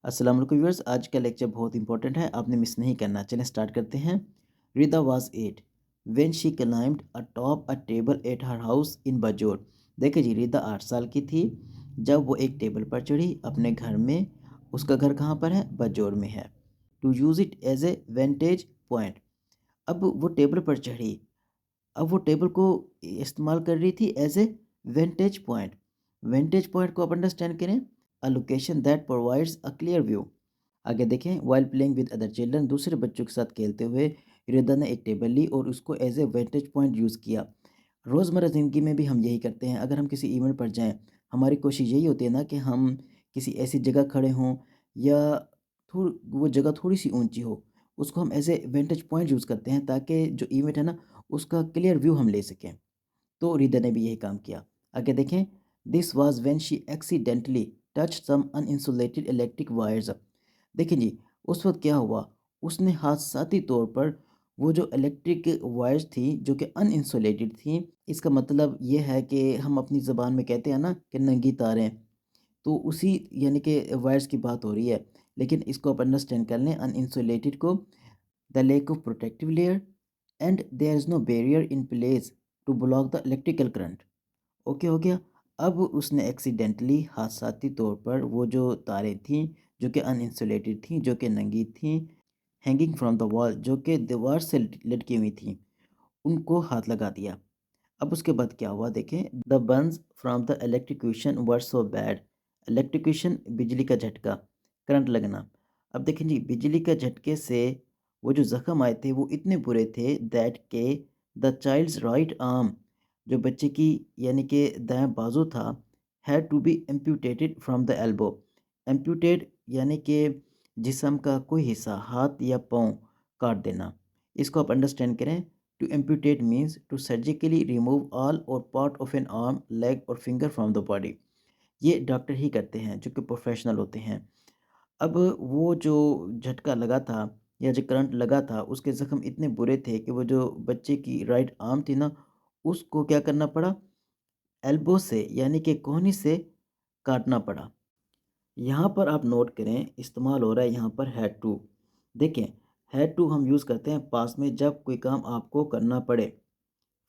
अस्सलाम वालेकुम व्यूअर्स, आज का लेक्चर बहुत इंपॉर्टेंट है, आपने मिस नहीं करना। चलें स्टार्ट करते हैं। Rida was 8 when she climbed atop a table at her house in Bajaur. देखिए जी, रिदा 8 साल की थी जब वो एक टेबल पर चढ़ी अपने घर में। उसका घर कहाँ पर है? बजोर में है। To use it as a vantage point. अब वो टेबल पर चढ़ी, अब वो टेबल को इस्तेमाल कर रही थी as a vantage point. Vantage point को आप अंडरस्टैंड करें, a location that provides a clear view. आगे देखें, while playing with other children, दूसरे बच्चों के साथ खेलते हुए रिदा ने एक टेबल ली और उसको as a vantage point use किया। रोज़मर्रा ज़िंदगी में भी हम यही करते हैं। अगर हम किसी इवेंट पर जाएं, हमारी कोशिश यही होती है ना कि हम किसी ऐसी जगह खड़े हों या वो जगह थोड़ी सी ऊंची हो, उसको हम as a vantage point use करते हैं ताकि जो इवेंट है ना उसका क्लियर व्यू हम ले सकें। तो रिदा ने भी यही काम किया। आगे देखें, this was when she accidentally touch some uninsulated electric wires. देखिए जी, उस वक्त क्या हुआ, उसने हादसाती तौर पर वो जो इलेक्ट्रिक वायर्स थी जो कि अनइंसुलेटेड थी, इसका मतलब ये है कि हम अपनी ज़बान में कहते हैं ना कि नंगी तारें, तो उसी यानी कि वायर्स की बात हो रही है। लेकिन इसको आप अंडरस्टैंड कर लें अनइंसुलेटेड को, the lack of protective layer and there is no barrier in place to block the electrical current. Okay हो गया। अब उसने एक्सीडेंटली हादसाती तौर पर वो जो तारें थीं जो कि अनइंसुलेटेड थीं, जो कि नंगी थीं, हैंगिंग फ्रॉम द वॉल, जो कि दीवार से लटकी हुई थीं, उनको हाथ लगा दिया। अब उसके बाद क्या हुआ देखें, the Burns from the electrocution were so bad. Electrocution बिजली का झटका, करंट लगना। अब देखें जी, बिजली का झटके से वो जो ज़ख्म आए थे वो इतने बुरे थे दैट के द चाइल्ड्स राइट आर्म, जो बच्चे की यानी कि दायां बाजू था, had to be amputated from the elbow. Amputated यानी कि जिस्म का कोई हिस्सा, हाथ या पाँव काट देना। इसको आप अंडरस्टैंड करें। To amputate means to surgically remove all or part of an arm, leg or finger from the body. ये डॉक्टर ही करते हैं जो कि प्रोफेशनल होते हैं। अब वो जो झटका लगा था या जो करंट लगा था, उसके ज़ख्म इतने बुरे थे कि वो जो बच्चे की राइट आर्म थी ना, उसको क्या करना पड़ा, एल्बो से यानी कि कोहनी से काटना पड़ा। यहाँ पर आप नोट करें, इस्तेमाल हो रहा है यहाँ पर हैड टू। देखें, हैड टू हम यूज़ करते हैं पास्ट में जब कोई काम आपको करना पड़े।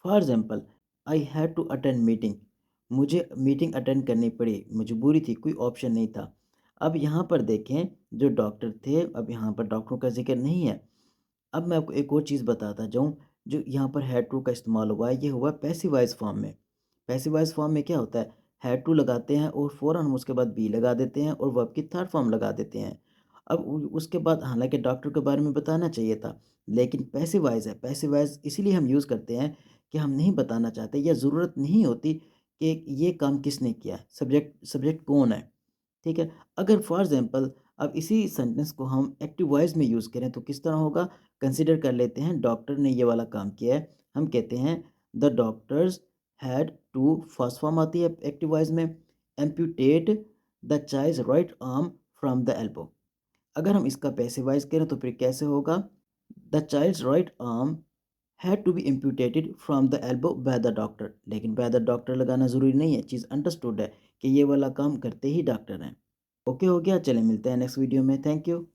For example, I had to attend meeting, मुझे मीटिंग अटेंड करनी पड़ी, मजबूरी थी, कोई ऑप्शन नहीं था। अब यहाँ पर देखें, जो डॉक्टर थे, अब यहाँ पर डॉक्टरों का जिक्र नहीं है। अब मैं आपको एक और चीज़ बताता जाऊँ, जो यहाँ पर हैड टू का इस्तेमाल हुआ है, ये हुआ पैसिवाइज फॉर्म में। पैसिवाइज फॉर्म में क्या होता है, हैड टू लगाते हैं और फ़ौरन हम उसके बाद बी लगा देते हैं और वर्ब की थर्ड फॉर्म लगा देते हैं। अब उसके बाद हालांकि डॉक्टर के बारे में बताना चाहिए था, लेकिन पैसिवाइज है। पैसिवाइज इसीलिए हम यूज़ करते हैं कि हम नहीं बताना चाहते या ज़रूरत नहीं होती कि ये काम किसने किया है, सब्जेक्ट सब्जेक्ट कौन है। ठीक है। अगर फॉर एग्जांपल अब इसी सेंटेंस को हम एक्टिव वॉइस में यूज़ करें तो किस तरह होगा, कंसीडर कर लेते हैं डॉक्टर ने ये वाला काम किया है। हम कहते हैं the doctors had to, first form आती है एक्टिव वॉइस में, amputate the child's right arm from the elbow. अगर हम इसका पैसिवाइज करें तो फिर कैसे होगा, the child's right arm had to be amputated from the elbow by the doctor. लेकिन बाय द डॉक्टर लगाना ज़रूरी नहीं है, चीज़ अंडरस्टूड है कि ये वाला काम करते ही डॉक्टर हैं। ओके हो गया, चलें मिलते हैं नेक्स्ट वीडियो में। Thank you.